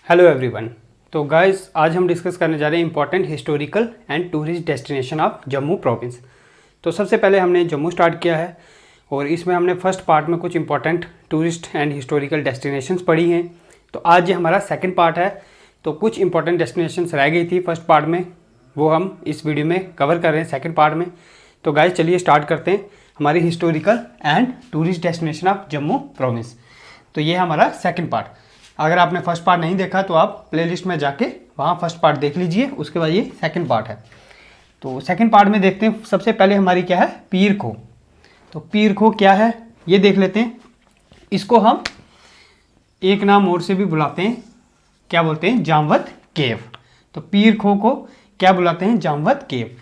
Hello everyone. तो guys आज हम डिस्कस करने जा रहे हैं important historical and tourist destination of Jammu province. तो सबसे पहले हमने जम्मू स्टार्ट किया है और इसमें हमने फर्स्ट पार्ट में कुछ important tourist and historical destinations पढ़ी हैं। तो आज ये हमारा सेकंड पार्ट है। तो कुछ इंपॉर्टेंट डेस्टिनेशंस रह गई थी फर्स्ट पार्ट में, वो हम इस वीडियो में कवर कर रहे हैं सेकेंड पार्ट में। तो गाइस चलिए स्टार्ट करते हैं हमारी historical and tourist destination of Jammu province. तो ये हमारा सेकेंड पार्ट। अगर आपने फर्स्ट पार्ट नहीं देखा तो आप प्लेलिस्ट में जाके वहाँ फर्स्ट पार्ट देख लीजिए, उसके बाद ये सेकंड पार्ट है। तो सेकंड पार्ट में देखते हैं सबसे पहले हमारी क्या है, पीर खो। तो पीर खो क्या है ये देख लेते हैं। इसको हम एक नाम और से भी बुलाते हैं, क्या बोलते हैं, जामवत केव। तो पीर खो को क्या बुलाते हैं, जामवत केव।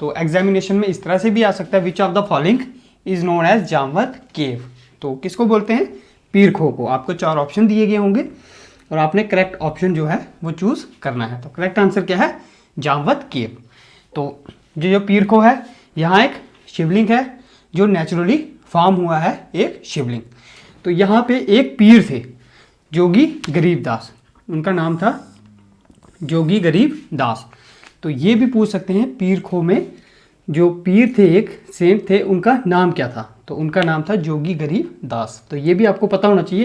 तो एग्जामिनेशन में इस तरह से भी आ सकता है, which of the following is known as Jamvat cave. तो किसको बोलते हैं, पीर खो को। आपको 4 ऑप्शन दिए गए होंगे और आपने करेक्ट ऑप्शन जो है वो चूज करना है। तो करेक्ट आंसर क्या है, जामवत केव। तो जो पीर खो है, यहाँ एक शिवलिंग है जो नेचुरली फॉर्म हुआ है, एक शिवलिंग। तो यहाँ पे एक पीर थे, जोगी गरीब दास, उनका नाम था जोगी गरीब दास। तो ये भी पूछ सकते हैं पीर खो में जो पीर थे, एक सेंट थे, उनका नाम क्या था। तो उनका नाम था जोगी गरीब दास। तो ये भी आपको पता होना चाहिए।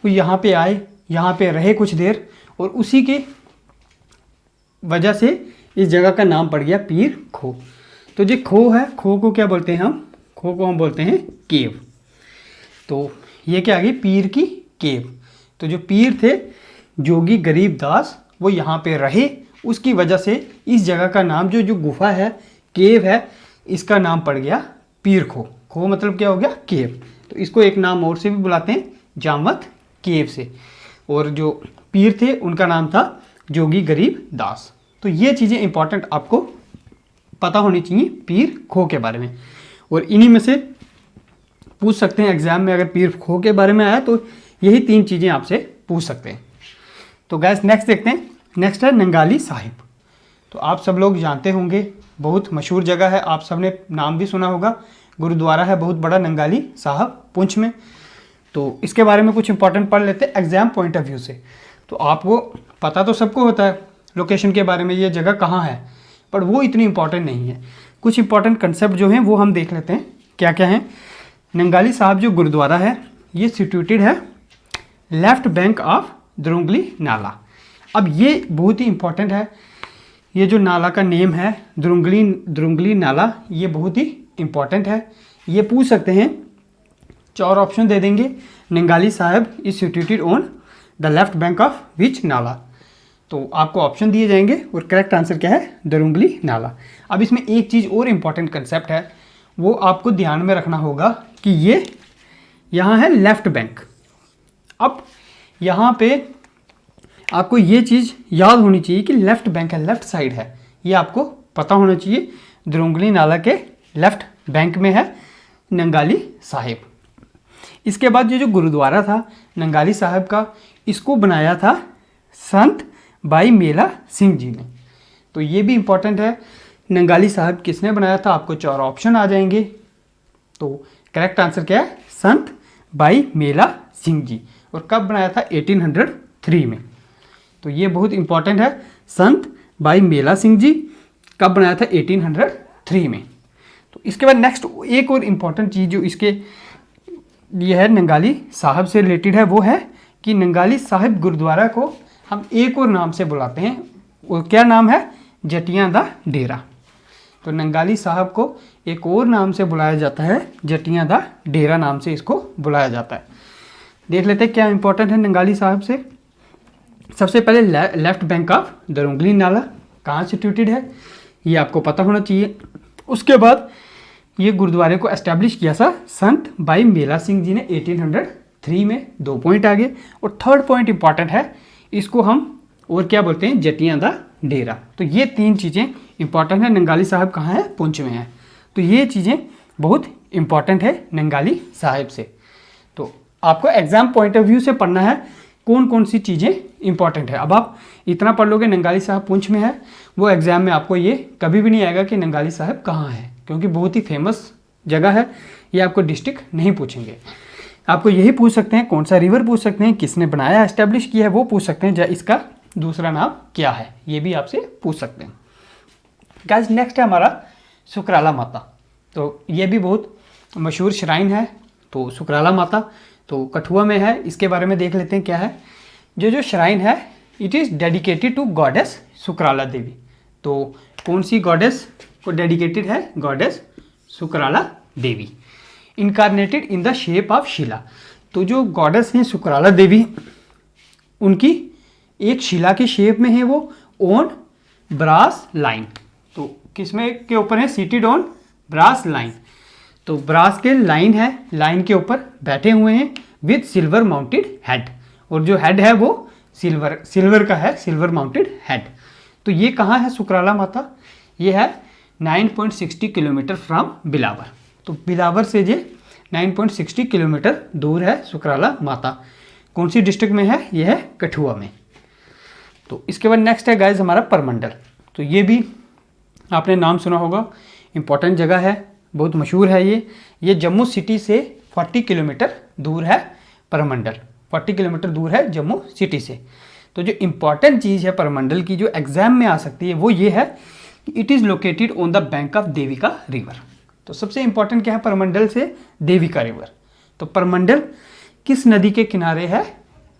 वो यहाँ पे आए, यहाँ पे रहे कुछ देर और उसी के वजह से इस जगह का नाम पड़ गया पीर खो। तो जो खो है, खो को क्या बोलते हैं हम, खो को हम बोलते हैं केव। तो ये क्या आ गई, पीर की केव। तो जो पीर थे जोगी गरीब दास, वो यहाँ पे रहे, उसकी वजह से इस जगह का नाम जो गुफा है, केव है, इसका नाम पड़ गया पीर खो। खो मतलब क्या हो गया, केव। तो इसको एक नाम और से भी बुलाते हैं, जामवत केव से। और जो पीर थे उनका नाम था जोगी गरीब दास। तो ये चीज़ें इंपॉर्टेंट आपको पता होनी चाहिए पीर खो के बारे में। और इन्हीं में से पूछ सकते हैं एग्जाम में, अगर पीर खो के बारे में आया तो यही 3 चीज़ें आपसे पूछ सकते हैं। तो गैस नेक्स्ट देखते हैं। नेक्स्ट है नंगाली साहिब। तो आप सब लोग जानते होंगे, बहुत मशहूर जगह है, आप सब ने नाम भी सुना होगा। गुरुद्वारा है बहुत बड़ा नंगाली साहब पुंछ में। तो इसके बारे में कुछ इंपॉर्टेंट पढ़ लेते हैं एग्जाम पॉइंट ऑफ व्यू से। तो आपको पता तो सबको होता है लोकेशन के बारे में, ये जगह कहाँ है, पर वो इतनी इंपॉर्टेंट नहीं है। कुछ इंपॉर्टेंट कंसेप्ट जो हैं वो हम देख लेते हैं क्या क्या हैं। नंगाली साहब जो गुरुद्वारा है, ये सिचुएटेड है लेफ्ट बैंक ऑफ द्रुंगली नाला। अब ये बहुत ही इंपॉर्टेंट है। ये जो नाला का नेम है द्रुंगली नाला, ये बहुत ही इंपॉर्टेंट है। ये पूछ सकते हैं, 4 ऑप्शन दे देंगे। नंगाली साहब is situated on the left bank of which नाला। तो आपको ऑप्शन दिए जाएंगे और करेक्ट आंसर क्या है, द्रुंगली नाला। अब इसमें एक चीज़ और इंपॉर्टेंट कंसेप्ट है, वो आपको ध्यान में रखना होगा कि ये यहाँ है लेफ्ट बैंक। अब यहाँ पे आपको ये चीज़ याद होनी चाहिए कि लेफ्ट बैंक है, लेफ्ट साइड है, ये आपको पता होना चाहिए। द्रुंगली नाला के लेफ्ट बैंक में है नंगाली साहिब। इसके बाद ये जो गुरुद्वारा था नंगाली साहिब का, इसको बनाया था संत भाई मेला सिंह जी ने। तो ये भी इंपॉर्टेंट है, नंगाली साहिब किसने बनाया था, आपको 4 ऑप्शन आ जाएंगे। तो करेक्ट आंसर क्या है, संत भाई मेला सिंह जी। और कब बनाया था, 1803 में। तो ये बहुत इंपॉर्टेंट है, संत भाई मेला सिंह जी कब बनाया था, 1803 में। तो इसके बाद नेक्स्ट एक और इम्पॉर्टेंट चीज़ जो इसके लिए है, नंगाली साहब से रिलेटेड है, वो है कि नंगाली साहिब गुरुद्वारा को हम एक और नाम से बुलाते हैं। वो क्या नाम है, जटियां दा डेरा। तो नंगाली साहब को एक और नाम से बुलाया जाता है, जटियां दा डेरा नाम से इसको बुलाया जाता है। देख लेते हैं क्या इंपॉर्टेंट है नंगाली साहब से। सबसे पहले लेफ्ट बैंक ऑफ द्रुंगली नाला कहाँ सिचुएटेड है, ये आपको पता होना चाहिए। उसके बाद ये गुरुद्वारे को एस्टैब्लिश किया था संत भाई मेला सिंह जी ने 1803 में। 2 पॉइंट आ गए। और थर्ड पॉइंट इंपॉर्टेंट है, इसको हम और क्या बोलते हैं, जटियां दा डेरा। तो ये 3 चीज़ें इंपॉर्टेंट है। नंगाली साहब कहाँ है, पुंछ में है। तो ये चीज़ें बहुत इंपॉर्टेंट है नंगाली साहिब से। तो आपको एग्जाम पॉइंट ऑफ व्यू से पढ़ना है कौन कौन सी चीज़ें इंपॉर्टेंट है। अब आप इतना पढ़ लोगे नंगाली साहब पुंछ में है, वो एग्जाम में आपको ये कभी भी नहीं आएगा कि नंगाली साहब कहाँ है, क्योंकि बहुत ही फेमस जगह है, ये आपको डिस्ट्रिक्ट नहीं पूछेंगे। आपको यही पूछ सकते हैं, कौन सा रिवर पूछ सकते हैं, किसने बनाया, एस्टेब्लिश किया है वो पूछ सकते हैं, या इसका दूसरा नाम क्या है ये भी आपसे पूछ सकते हैं। गाइस नेक्स्ट है हमारा सुकराला माता। तो ये भी बहुत मशहूर श्राइन है। तो सुकराला माता तो कठुआ में है, इसके बारे में देख लेते हैं क्या है। जो श्राइन है it is dedicated to goddess Sukrala Devi. तो कौन सी गॉडेस को डेडिकेटेड है? Goddess Sukrala Devi, incarnated in the shape of shila. तो जो गॉडेस हैं सुकराला देवी, उनकी एक शिला के शेप में है वो, ऑन ब्रास लाइन। तो किसमें के ऊपर है? Seated on brass line. तो ब्रास के लाइन है, लाइन के ऊपर बैठे हुए हैं विद सिल्वर माउंटेड हेड, और जो हेड है वो सिल्वर का है, सिल्वर माउंटेड हेड। तो ये कहाँ है सुकराला माता? ये है 9.60 किलोमीटर फ्रॉम बिलावर। तो बिलावर से ये 9.60 किलोमीटर दूर है सुकराला माता। कौन सी डिस्ट्रिक्ट में है? ये है कठुआ में। तो इसके बाद नेक्स्ट है गाइज हमारा परमंडल। तो ये भी आपने नाम सुना होगा, इम्पॉर्टेंट जगह है, बहुत मशहूर है ये जम्मू सिटी से 40 किलोमीटर दूर है परमंडल। 40 किलोमीटर दूर है जम्मू सिटी से। तो जो इम्पॉर्टेंट चीज़ है परमंडल की, जो एग्जाम में आ सकती है, वो ये है कि it is located on the bank of Devika river. तो सबसे इम्पॉर्टेंट क्या है परमंडल से? देविका रिवर। तो परमंडल किस नदी के किनारे है?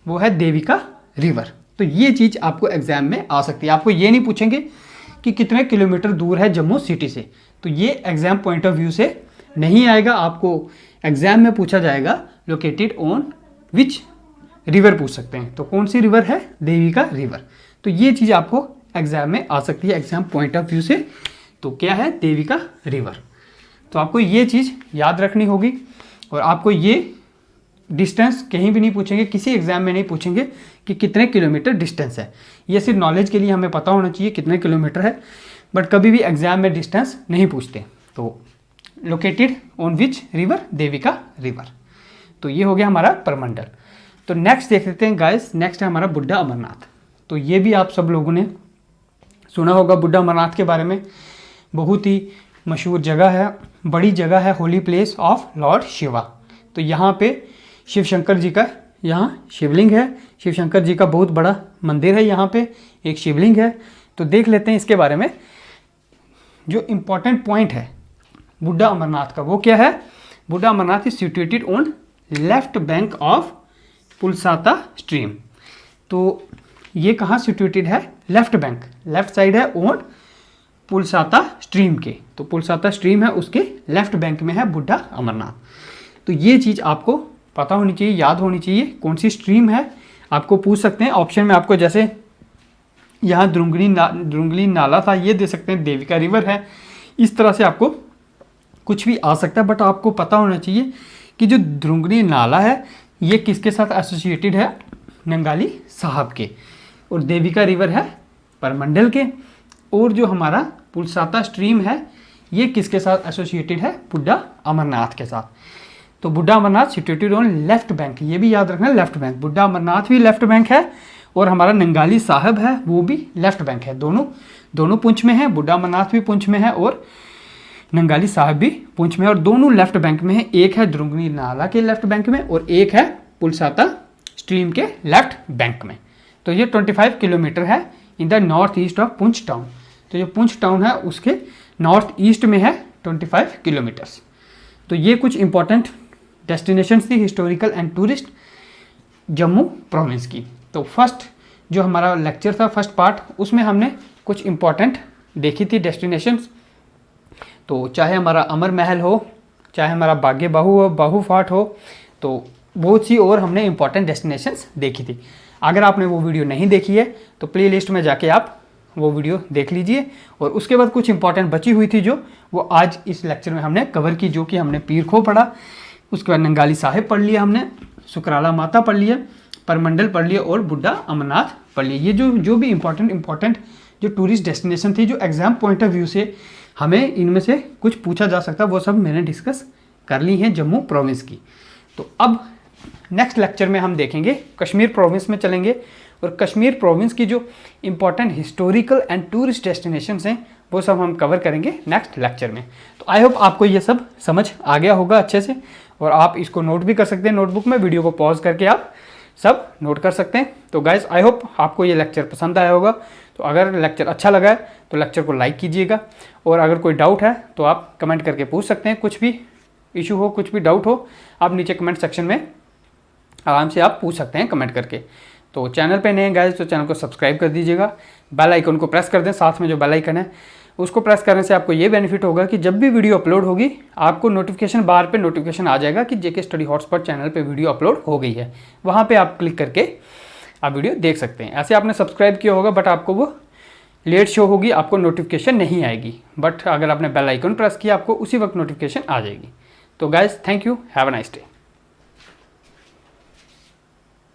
वो है देविका रिवर। तो ये चीज़ आपको एग्जाम में आ सकती है। आपको ये नहीं पूछेंगे कि कितने किलोमीटर दूर है जम्मू सिटी से, तो ये एग्जाम पॉइंट ऑफ व्यू से नहीं आएगा। आपको एग्जाम में पूछा जाएगा लोकेटेड ऑन विच रिवर पूछ सकते हैं। तो कौन सी रिवर है? देविका रिवर। तो ये चीज़ आपको एग्जाम में आ सकती है एग्जाम पॉइंट ऑफ व्यू से। तो क्या है? देविका रिवर। तो आपको ये चीज़ याद रखनी होगी, और आपको ये डिस्टेंस कहीं भी नहीं पूछेंगे, किसी एग्जाम में नहीं पूछेंगे कि कितने किलोमीटर डिस्टेंस है। ये सिर्फ नॉलेज के लिए हमें पता होना चाहिए कितने किलोमीटर है, बट कभी भी एग्जाम में डिस्टेंस नहीं पूछते। तो located on which river? Devika river. तो ये हो गया हमारा परमंडल। तो नेक्स्ट देख लेते हैं गाइस, नेक्स्ट है हमारा बुड्ढा अमरनाथ। तो ये भी आप सब लोगों ने सुना होगा बुड्ढा अमरनाथ के बारे में। बहुत ही मशहूर जगह है, बड़ी जगह है, holy place of Lord Shiva. तो यहाँ पे शिव शंकर जी का यहाँ शिवलिंग है, शिव शंकर जी का बहुत बड़ा मंदिर है, यहाँ पे एक शिवलिंग है। तो देख लेते हैं इसके बारे में। जो इम्पोर्टेंट पॉइंट है बुड्ढा अमरनाथ का वो क्या है? Buddha Amarnath is situated on left bank of Pulsata stream. तो ये कहाँ सिचुएटेड है? लेफ्ट बैंक, लेफ्ट साइड है ऑन पुलसाता स्ट्रीम के। तो पुलसाता स्ट्रीम है उसके लेफ्ट बैंक में है बुड्ढा अमरनाथ। तो ये चीज़ आपको पता होनी चाहिए, याद होनी चाहिए कौन सी स्ट्रीम है। आपको पूछ सकते हैं ऑप्शन में, आपको जैसे यहाँ द्रुंगली नाला था, ये दे सकते हैं देविका रिवर है। इस तरह से आपको कुछ भी आ सकता है, बट आपको पता होना चाहिए कि जो द्रुंगली नाला है ये किसके साथ एसोसिएटेड है? नंगाली साहब के। और देविका रिवर है परमंडल के। और जो हमारा पुलसाता स्ट्रीम है ये किसके साथ एसोसिएटेड है? बुड्ढा अमरनाथ के साथ। तो Buddha Amarnath situated on left bank, ये भी याद रखना, लेफ्ट बैंक। बुड्ढा अमरनाथ भी लेफ्ट बैंक है, और हमारा नंगाली साहब है वो भी लेफ्ट बैंक है। दोनों पुंछ में है, बुड्ढा अमरनाथ भी पुंछ में है और नंगाली साहब भी पुंछ में है, और दोनों लेफ्ट बैंक में है। एक है द्रुंगनी नाला के लेफ्ट बैंक में और एक है पुलसाता स्ट्रीम के लेफ्ट बैंक में। तो ये 25 किलोमीटर है in the north east of Poonch town. तो जो पुंछ टाउन है उसके नॉर्थ ईस्ट में है 25 किलोमीटर्स। तो ये कुछ इंपॉर्टेंट डेस्टिनेशंस थी historical and tourist Jammu province की। तो फर्स्ट जो हमारा लेक्चर था, फर्स्ट पार्ट, उसमें हमने कुछ इंपॉर्टेंट देखी थी डेस्टिनेशंस। तो चाहे हमारा अमर महल हो, चाहे हमारा बागे बाहू फोर्ट हो, तो बहुत सी और हमने इंपॉर्टेंट डेस्टिनेशंस देखी थी। अगर आपने वो वीडियो नहीं देखी है तो प्ले लिस्ट में जाके आप वो वीडियो देख लीजिए। और उसके बाद कुछ इंपॉर्टेंट बची हुई थी जो वो आज इस लेक्चर में हमने कवर की, जो कि हमने पीर खो पढ़ा, उसके बाद नंगाली साहिब पढ़ लिया, हमने सुकराला माता पढ़ लिया, परमंडल पढ़ लिया और बुड्ढा अमरनाथ पढ़ लिया। ये जो भी इंपॉर्टेंट जो टूरिस्ट डेस्टिनेशन थी, जो एग्जाम पॉइंट ऑफ व्यू से हमें इनमें से कुछ पूछा जा सकता, वो सब मैंने डिस्कस कर ली हैं जम्मू प्रोविंस की। तो अब नेक्स्ट लेक्चर में हम देखेंगे कश्मीर प्रोविंस में चलेंगे, और कश्मीर प्रोविंस की जो important historical and tourist destinations हैं वो सब हम कवर करेंगे नेक्स्ट लेक्चर में। तो आई होप आपको ये सब समझ आ गया होगा अच्छे से, और आप इसको नोट भी कर सकते हैं नोटबुक में, वीडियो को पॉज करके आप सब नोट कर सकते हैं। तो गाइस आई होप आपको ये लेक्चर पसंद आया होगा। तो अगर लेक्चर अच्छा लगा है तो लेक्चर को लाइक कीजिएगा, और अगर कोई डाउट है तो आप कमेंट करके पूछ सकते हैं। कुछ भी इशू हो, कुछ भी डाउट हो, आप नीचे कमेंट सेक्शन में आराम से आप पूछ सकते हैं कमेंट करके। तो चैनल पे नए हैं गाइस तो चैनल को सब्सक्राइब कर दीजिएगा, बेल आइकन को प्रेस कर दें, साथ में जो बेल आइकन है उसको प्रेस करने से आपको ये बेनिफिट होगा कि जब भी वीडियो अपलोड होगी आपको नोटिफिकेशन बार पे नोटिफिकेशन आ जाएगा कि जेके स्टडी हॉटस्पॉट चैनल पे वीडियो अपलोड हो गई है। वहाँ पे आप क्लिक करके आप वीडियो देख सकते हैं। ऐसे आपने सब्सक्राइब किया होगा बट आपको वो लेट शो होगी, आपको नोटिफिकेशन नहीं आएगी, बट अगर आपने बेल आइकन प्रेस किया आपको उसी वक्त नोटिफिकेशन आ जाएगी। तो guys thank you, have a nice day.